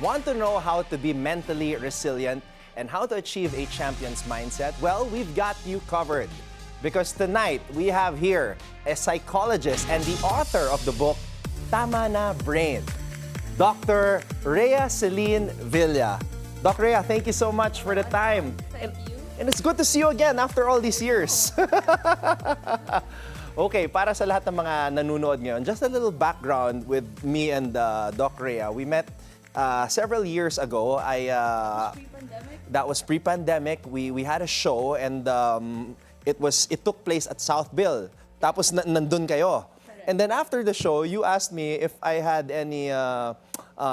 Want to know how to be mentally resilient and how to achieve a champion's mindset? Well, we've got you covered. Because tonight, we have here a psychologist and the author of the book, Tama Na Brain, Dr. Rea Celine Villa. Doc Rea, thank you so much for the time. Thank you. And it's good to see you again after all these years. Okay, para sa lahat ng mga nanonood ngayon, just a little background with me and Doc Rea. We met several years ago. Pre-pandemic? That was pre-pandemic. We had a show and it took place at Southville. Tapos nandun kayo. Correct. And then after the show, you asked me if I had any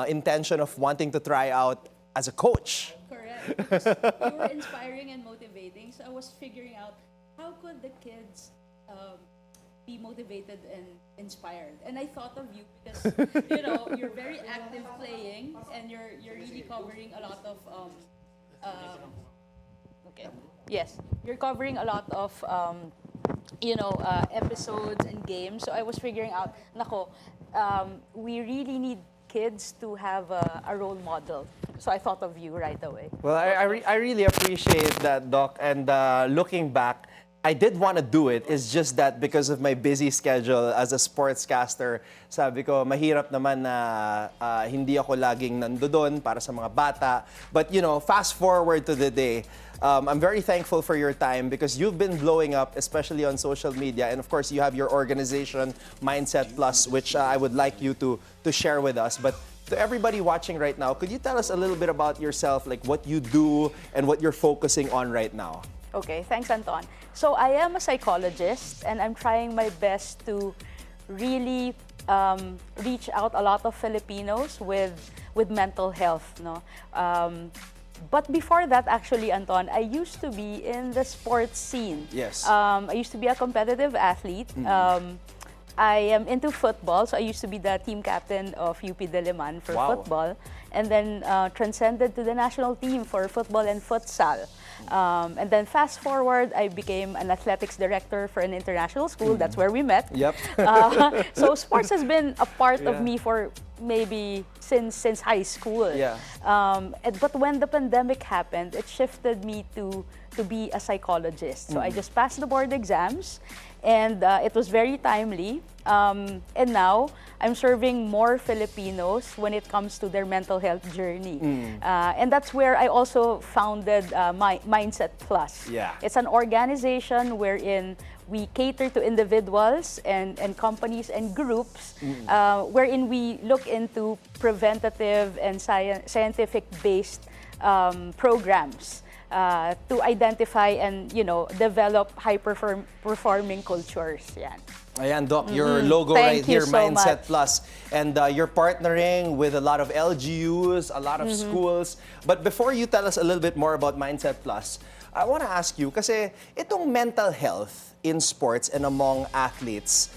intention of wanting to try out as a coach. Correct. Because you were inspiring and motivating. So I was figuring out how could the kids be motivated and inspired. And I thought of you because you're very active playing and you're really covering a lot of okay. Yes, you're covering a lot of episodes and games. So I was figuring out, we really need kids to have a role model. So I thought of you right away. Well, I really appreciate that, Doc. And looking back, I did want to do it. It's just that because of my busy schedule as a sportscaster, sabi ko, mahirap naman na hindi ako laging nandoon para sa mga bata. But, fast forward to the day, I'm very thankful for your time because you've been blowing up, especially on social media. And of course, you have your organization, Mindset Plus, which I would like you to share with us. But to everybody watching right now, could you tell us a little bit about yourself, like what you do and what you're focusing on right now? Okay, thanks, Anton. So I am a psychologist, and I'm trying my best to really reach out a lot of Filipinos with mental health. No, but before that, actually, Anton, I used to be in the sports scene. Yes. I used to be a competitive athlete. I am into football, so I used to be the team captain of UP Diliman for football, and then transcended to the national team for football and futsal. And then fast forward, I became an athletics director for an international school. That's where we met. Yep. So sports has been a part of me for maybe since high school. Yeah. But when the pandemic happened, it shifted me to be a psychologist. So I just passed the board exams, and it was very timely. And now I'm serving more Filipinos when it comes to their mental health journey. And that's where I also founded Mindset Plus. Yeah. It's an organization wherein we cater to individuals and companies and groups, wherein we look into preventative and scientific-based programs to identify and develop high-performing cultures. Yan. Ayan, Doc, your logo Thank right you here, so Mindset much. Plus. And you're partnering with a lot of LGUs, a lot of schools. But before you tell us a little bit more about Mindset Plus, I want to ask you, kasi itong mental health in sports and among athletes,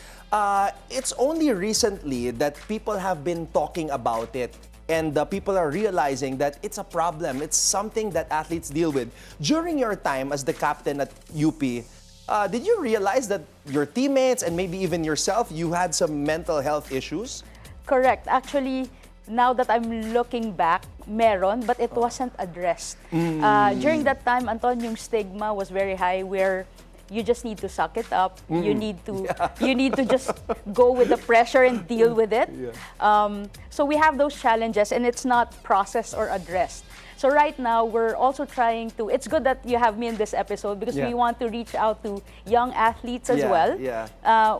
it's only recently that people have been talking about it and people are realizing that it's a problem. It's something that athletes deal with. During your time as the captain at UP, did you realize that your teammates and maybe even yourself, you had some mental health issues? Correct. Actually, now that I'm looking back, meron, but it wasn't addressed. During that time, Anton, yung stigma was very high where you just need to suck it up. You need to just go with the pressure and deal with it. So we have those challenges and it's not processed or addressed. So right now, we're also trying to, it's good that you have me in this episode because we want to reach out to young athletes as well.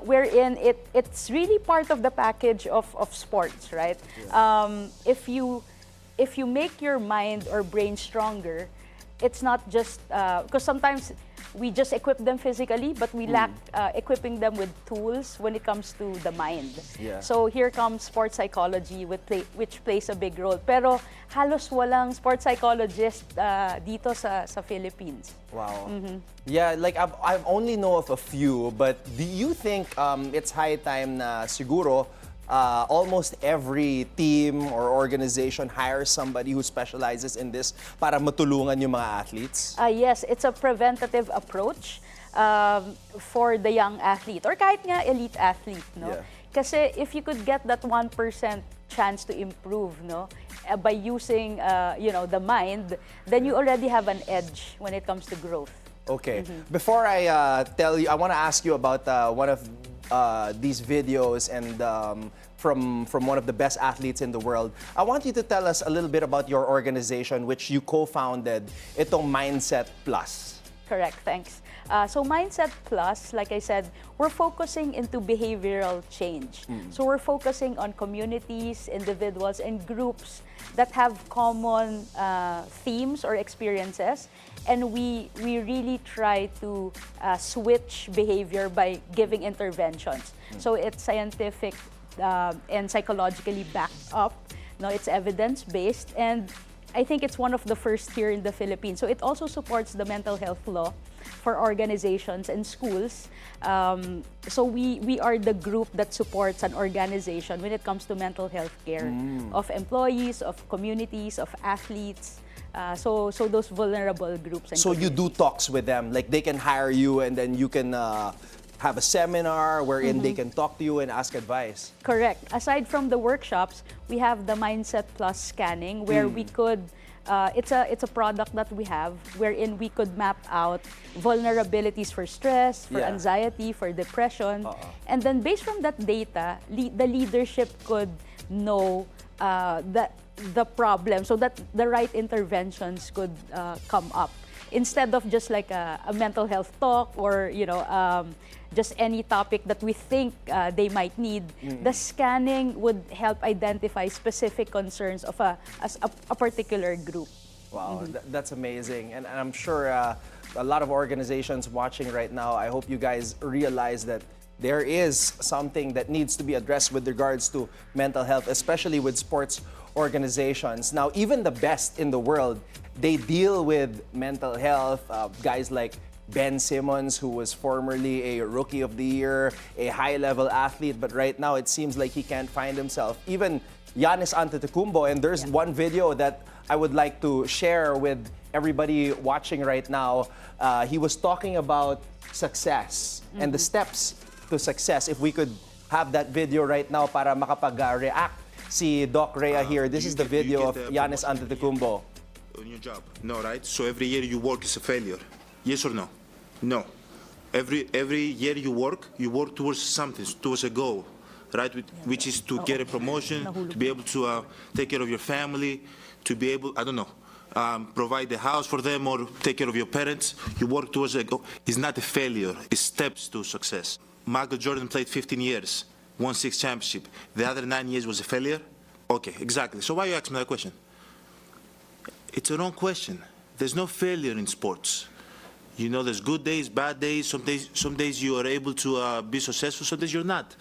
Wherein it's really part of the package of sports, right? If you make your mind or brain stronger, it's not just, because sometimes we just equip them physically, but we lack equipping them with tools when it comes to the mind. So here comes sports psychology, which plays a big role. Pero halos walang sports psychologist dito sa Philippines. Wow. Yeah, like I only know of a few, but do you think it's high time na siguro almost every team or organization hires somebody who specializes in this para matulungan yung mga athletes? Yes, it's a preventative approach for the young athlete or kahit nga elite athlete, no? Kasi if you could get that 1% chance to improve, no? by using the mind, then you already have an edge when it comes to growth. Okay. Before I tell you, I want to ask you about one of these videos and from one of the best athletes in the world. I want you to tell us a little bit about your organization, which you co-founded, itong Mindset Plus. Correct, thanks. So Mindset Plus, like I said, we're focusing into behavioral change. So we're focusing on communities, individuals, and groups that have common themes or experiences. And we really try to switch behavior by giving interventions. So it's scientific and psychologically backed up. No, it's evidence-based, and I think it's one of the first here in the Philippines. So it also supports the mental health law for organizations and schools. So we are the group that supports an organization when it comes to mental health care of employees, of communities, of athletes. So those vulnerable groups. And so you do talks with them, like they can hire you and then you can have a seminar wherein they can talk to you and ask advice. Correct. Aside from the workshops, we have the Mindset Plus scanning where we could, it's a product that we have wherein we could map out vulnerabilities for stress, for anxiety, for depression. And then based from that data, the leadership could know the problem so that the right interventions could come up. Instead of just like a mental health talk or just any topic that we think they might need, the scanning would help identify specific concerns of a particular group. Wow, that's amazing. And I'm sure a lot of organizations watching right now, I hope you guys realize that there is something that needs to be addressed with regards to mental health, especially with sports organizations. Now, even the best in the world, they deal with mental health. Guys like Ben Simmons, who was formerly a Rookie of the Year, a high-level athlete, but right now it seems like he can't find himself. Even Giannis Antetokounmpo, and there's one video that I would like to share with everybody watching right now. He was talking about success and the steps to success. If we could have that video right now para makapag-react si Doc Rea here. This is the video of Giannis Antetokounmpo. On your job? No, right? So every year you work is a failure. Yes or no? No. Every year you work towards something, towards a goal, right? Which is to get a promotion, to be able to take care of your family, to be able, I don't know, provide the house for them or take care of your parents. You work towards a goal. It's not a failure. It's steps to success. Michael Jordan played 15 years, won 6 championships. The other 9 years was a failure? Okay, exactly. So why you ask me that question? It's a wrong question. There's no failure in sports. You know, there's good days, bad days. Some days you are able to be successful, some days you're not.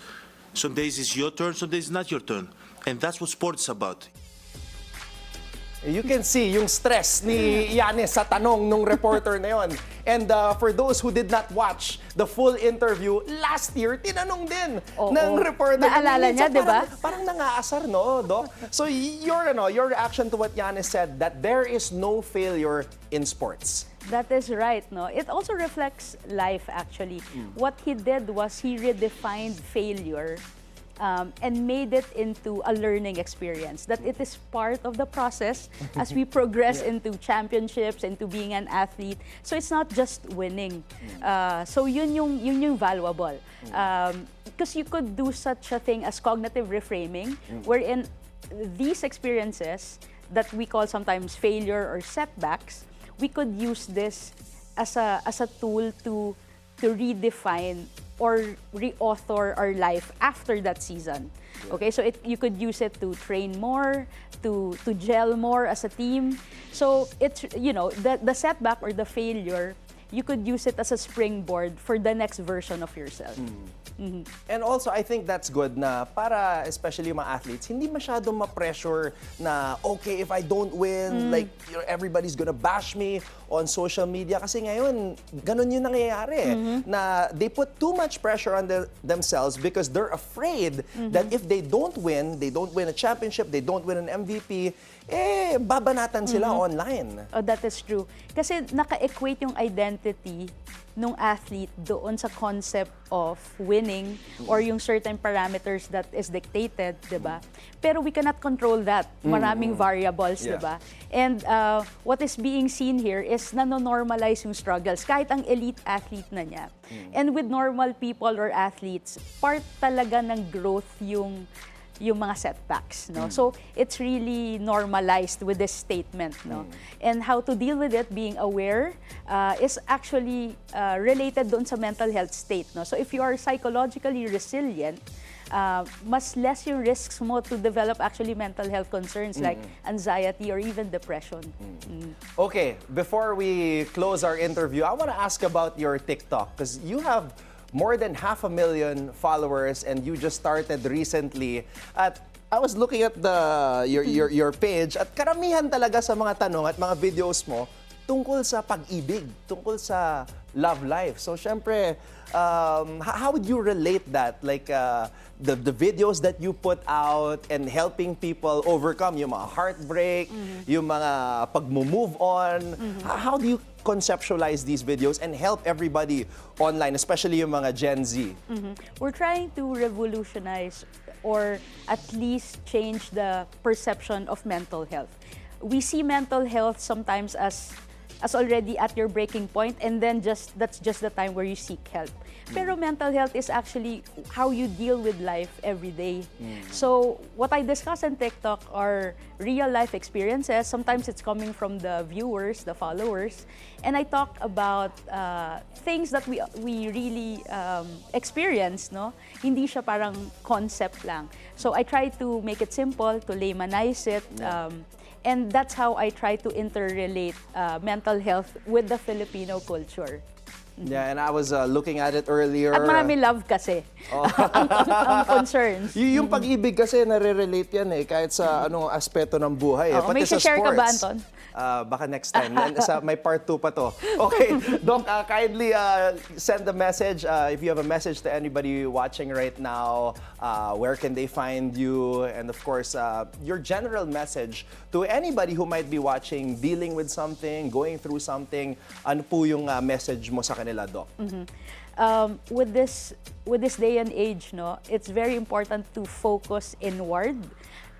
Some days it's your turn, some days it's not your turn. And that's what sports is about. You can see yung stress ni Giannis sa tanong nung reporter na yon. And for those who did not watch the full interview, last year, tinanong din ng reporter. Naalala niya, di ba? Parang nangaasar, no, Doc? So your reaction to what Giannis said, that there is no failure in sports. That is right, no? It also reflects life, actually. What he did was he redefined failure and made it into a learning experience, that it is part of the process as we progress into championships, into being an athlete. So it's not just winning. So yun yung valuable. Because you could do such a thing as cognitive reframing, wherein these experiences that we call sometimes failure or setbacks, we could use this as a tool to redefine or reauthor our life after that season. Okay, so you could use it to train more, to gel more as a team. So it's, the setback or the failure, you could use it as a springboard for the next version of yourself. And also, I think that's good na para, especially yung mga athletes, hindi masyadong ma-pressure na, okay, if I don't win, like, everybody's gonna bash me on social media. Kasi ngayon, ganun yung nangyayari. Na they put too much pressure on themselves because they're afraid that if they don't win a championship, they don't win an MVP, babanatan sila online. Oh, that is true. Kasi naka-equate yung identity nung athlete doon sa concept of winning or yung certain parameters that is dictated, di ba? Pero we cannot control that. Maraming variables, di ba? And what is being seen here is nanonormalize yung struggles, kahit ang elite athlete na niya. And with normal people or athletes, part talaga ng growth yung mga setbacks, no? So it's really normalized with this statement, no? And how to deal with it, being aware, is actually related doon sa mental health state, no? So if you are psychologically resilient, mas less yung risks mo to develop actually mental health concerns like anxiety or even depression. Okay, before we close our interview, I want to ask about your TikTok, because you have more than 500,000 followers and you just started recently. At I was looking at your page at karamihan talaga sa mga tanong at mga videos mo tungkol sa pag-ibig, tungkol sa love life. So syempre, how would you relate that? Like the videos that you put out and helping people overcome yung mga heartbreak, yung mga pag-move on. How do you conceptualize these videos and help everybody online, especially yung mga Gen Z? We're trying to revolutionize or at least change the perception of mental health. We see mental health sometimes as already at your breaking point, and then that's just the time where you seek help. Pero mental health is actually how you deal with life every day. So what I discuss on TikTok are real life experiences. Sometimes it's coming from the viewers, the followers, and I talk about things that we really experience, no? Hindi siya parang concept lang. So I try to make it simple, to laymanize it. And that's how I try to interrelate mental health with the Filipino culture. Yeah, and I was looking at it earlier. At marami love kasi. Ang concerns. Yung pag-ibig kasi nare-relate yan kahit sa anong aspeto ng buhay. May Pati sa share ka ba, sports. Anton? Baka next time. May part 2 pa to. Okay, Doc, kindly send a message. If you have a message to anybody watching right now, where can they find you? And of course, your general message to anybody who might be watching, dealing with something, going through something. Ano po yung message mo sa kanila, Doc? With this day and age, no, it's very important to focus inward.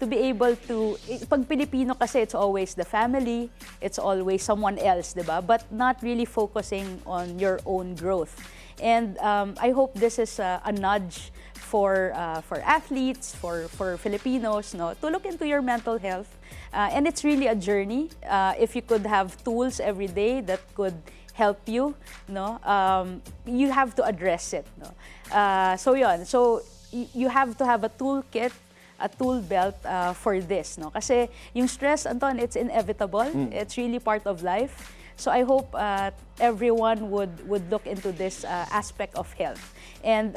To be able to, pag Pilipino kasi, it's always the family, it's always someone else, diba? But not really focusing on your own growth. And I hope this is a nudge for athletes, for Filipinos, no, to look into your mental health. And it's really a journey. If you could have tools every day that could help you, no, you have to address it, no. So you have to have a toolkit, a tool belt for this, no? Kasi yung stress, Anton, it's inevitable. It's really part of life. So I hope everyone would look into this aspect of health. And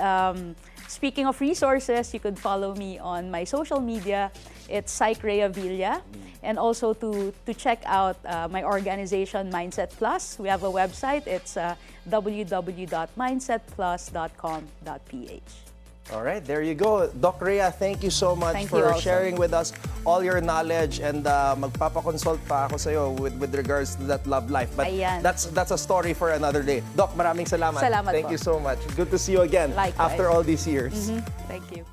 speaking of resources, you could follow me on my social media. It's Rea Villa. And also to check out my organization, Mindset Plus. We have a website. It's www.mindsetplus.com.ph. All right, there you go. Doc Rea, thank you so much Thank for you also. sharing with us all your knowledge, and magpapakonsult pa ako sa'yo with regards to that love life. But Ayan. that's a story for another day. Doc, maraming salamat. Salamat Thank po. you so much. Good to see you again Likewise. after all these years. Thank you.